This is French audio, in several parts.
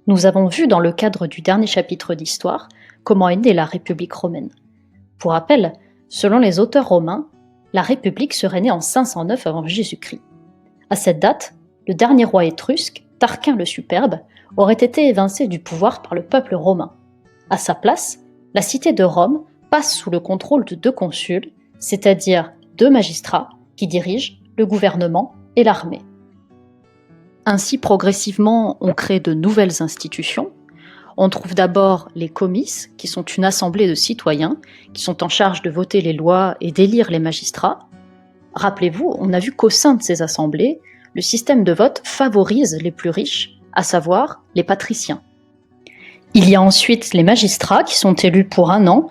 Nous avons vu dans le cadre du dernier chapitre d'Histoire comment est née la République romaine. Pour rappel, selon les auteurs romains, la République serait née en 509 avant Jésus-Christ. À cette date, le dernier roi étrusque, Tarquin le Superbe, aurait été évincé du pouvoir par le peuple romain. À sa place, la cité de Rome passe sous le contrôle de 2 consuls, c'est-à-dire 2 magistrats qui dirigent le gouvernement et l'armée. Ainsi, progressivement, on crée de nouvelles institutions. On trouve d'abord les comices, qui sont une assemblée de citoyens, qui sont en charge de voter les lois et d'élire les magistrats. Rappelez-vous, on a vu qu'au sein de ces assemblées, le système de vote favorise les plus riches, à savoir les patriciens. Il y a ensuite les magistrats qui sont élus pour 1 an.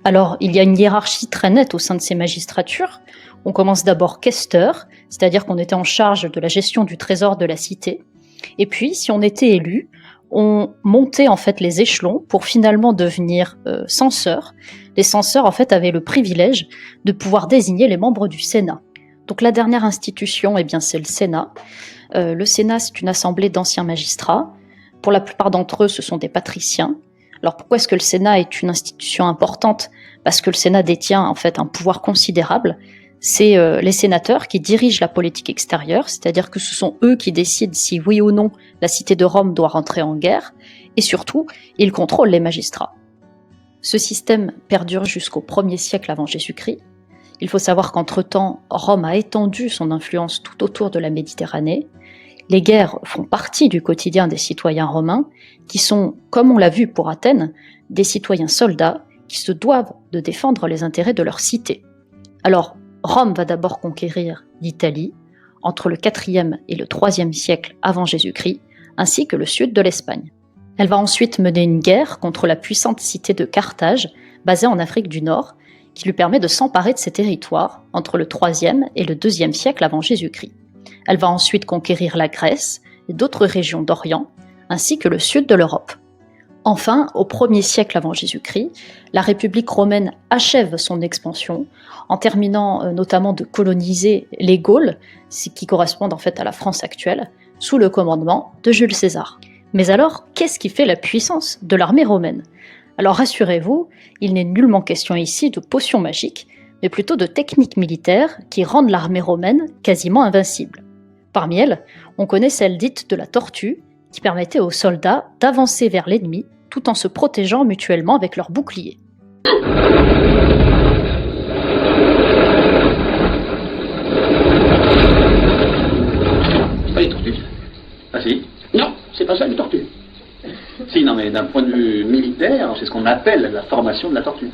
Alors, il y a une hiérarchie très nette au sein de ces magistratures. On commence d'abord questeur, c'est-à-dire qu'on était en charge de la gestion du trésor de la cité. Et puis, si on était élu, on montait en fait les échelons pour finalement devenir censeur. Les censeurs en fait avaient le privilège de pouvoir désigner les membres du Sénat. Donc la dernière institution, eh bien, c'est le Sénat. Le Sénat, c'est une assemblée d'anciens magistrats. Pour la plupart d'entre eux, ce sont des patriciens. Alors pourquoi est-ce que le Sénat est une institution importante ? Parce que le Sénat détient en fait un pouvoir considérable. C'est les sénateurs qui dirigent la politique extérieure, c'est-à-dire que ce sont eux qui décident si oui ou non la cité de Rome doit rentrer en guerre, et surtout, ils contrôlent les magistrats. Ce système perdure jusqu'au 1er siècle avant Jésus-Christ. Il faut savoir qu'entre-temps, Rome a étendu son influence tout autour de la Méditerranée. Les guerres font partie du quotidien des citoyens romains, qui sont, comme on l'a vu pour Athènes, des citoyens soldats qui se doivent de défendre les intérêts de leur cité. Alors, Rome va d'abord conquérir l'Italie, entre le 4e et le 3e siècle avant Jésus-Christ, ainsi que le sud de l'Espagne. Elle va ensuite mener une guerre contre la puissante cité de Carthage, basée en Afrique du Nord, qui lui permet de s'emparer de ces territoires entre le 3e et le 2e siècle avant Jésus-Christ. Elle va ensuite conquérir la Grèce et d'autres régions d'Orient, ainsi que le sud de l'Europe. Enfin, au 1er siècle avant Jésus-Christ, la République romaine achève son expansion en terminant notamment de coloniser les Gaules, qui correspondent en fait à la France actuelle, sous le commandement de Jules César. Mais alors, qu'est-ce qui fait la puissance de l'armée romaine ? Alors rassurez-vous, il n'est nullement question ici de potions magiques, mais plutôt de techniques militaires qui rendent l'armée romaine quasiment invincible. Parmi elles, on connaît celle dite de la tortue, qui permettait aux soldats d'avancer vers l'ennemi tout en se protégeant mutuellement avec leurs boucliers. C'est pas les tortues. Ah si? Non, c'est pas ça les tortues. Si, non mais d'un point de vue militaire, c'est ce qu'on appelle la formation de la tortue.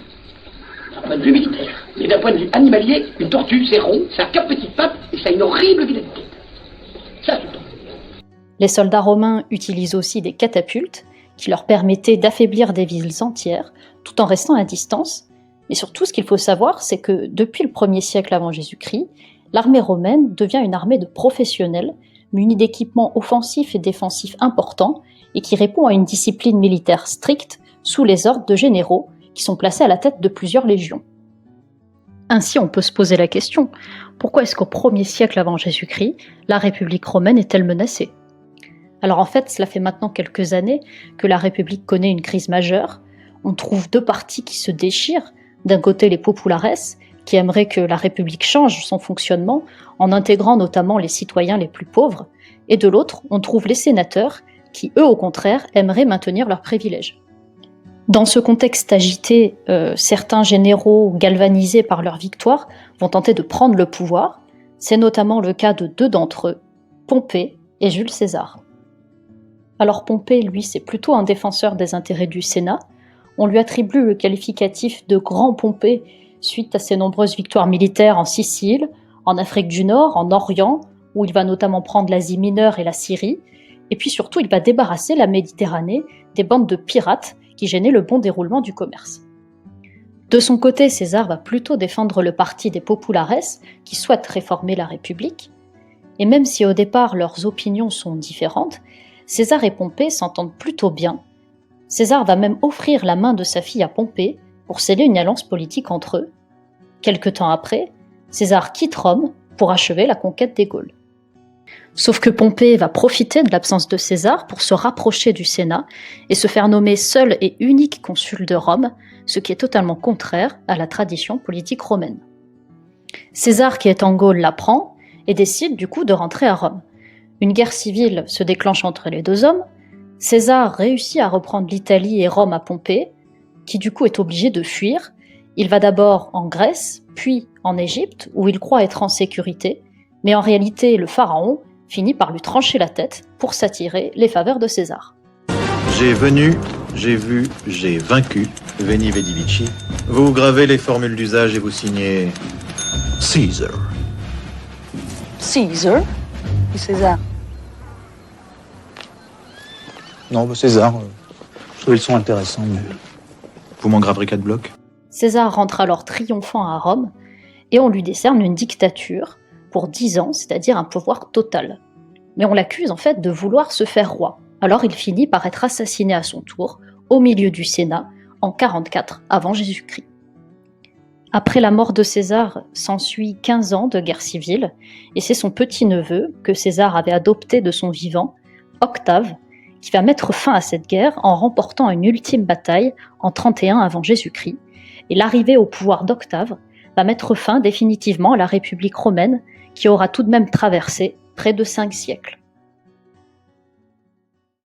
D'un point de vue militaire. Et d'un point de vue animalier, une tortue, c'est rond, ça a 4 petites pattes et ça a une horrible vilaine tête. Ça, c'est une tortue. Les soldats romains utilisent aussi des catapultes qui leur permettaient d'affaiblir des villes entières tout en restant à distance. Mais surtout, ce qu'il faut savoir, c'est que depuis le 1er siècle avant Jésus-Christ, l'armée romaine devient une armée de professionnels munis d'équipements offensifs et défensifs importants et qui répond à une discipline militaire stricte sous les ordres de généraux qui sont placés à la tête de plusieurs légions. Ainsi, on peut se poser la question, pourquoi est-ce qu'au 1er siècle avant Jésus-Christ, la République romaine est-elle menacée ? Alors en fait, cela fait maintenant quelques années que la République connaît une crise majeure. On trouve 2 partis qui se déchirent. D'un côté, les populares, qui aimeraient que la République change son fonctionnement en intégrant notamment les citoyens les plus pauvres. Et de l'autre, on trouve les sénateurs qui, eux, au contraire, aimeraient maintenir leurs privilèges. Dans ce contexte agité, certains généraux galvanisés par leur victoire vont tenter de prendre le pouvoir. C'est notamment le cas de 2 d'entre eux, Pompée et Jules César. Alors Pompée, lui, c'est plutôt un défenseur des intérêts du Sénat. On lui attribue le qualificatif de Grand Pompée suite à ses nombreuses victoires militaires en Sicile, en Afrique du Nord, en Orient, où il va notamment prendre l'Asie mineure et la Syrie. Et puis surtout, il va débarrasser la Méditerranée des bandes de pirates qui gênaient le bon déroulement du commerce. De son côté, César va plutôt défendre le parti des populares qui souhaitent réformer la République. Et même si au départ leurs opinions sont différentes, César et Pompée s'entendent plutôt bien. César va même offrir la main de sa fille à Pompée pour sceller une alliance politique entre eux. Quelque temps après, César quitte Rome pour achever la conquête des Gaules. Sauf que Pompée va profiter de l'absence de César pour se rapprocher du Sénat et se faire nommer seul et unique consul de Rome, ce qui est totalement contraire à la tradition politique romaine. César, qui est en Gaule, l'apprend et décide du coup de rentrer à Rome. Une guerre civile se déclenche entre les deux hommes. César réussit à reprendre l'Italie et Rome à Pompée, qui du coup est obligé de fuir. Il va d'abord en Grèce, puis en Égypte, où il croit être en sécurité, mais en réalité le pharaon finit par lui trancher la tête pour s'attirer les faveurs de César. J'ai venu, j'ai vu, j'ai vaincu. Veni vidi vici. Vous gravez les formules d'usage et vous signez Caesar. Caesar ou César? Non, César. Je trouve le son intéressant, mais... Vous m'en graverez 4 blocs. César rentre alors triomphant à Rome et on lui décerne une dictature pour 10 ans, c'est-à-dire un pouvoir total. Mais on l'accuse en fait de vouloir se faire roi. Alors il finit par être assassiné à son tour, au milieu du Sénat, en 44 avant Jésus-Christ. Après la mort de César, s'ensuit 15 ans de guerre civile, et c'est son petit-neveu, que César avait adopté de son vivant, Octave, qui va mettre fin à cette guerre en remportant une ultime bataille en 31 avant Jésus-Christ, et l'arrivée au pouvoir d'Octave va mettre fin définitivement à la République romaine, qui aura tout de même traversé près de 5 siècles.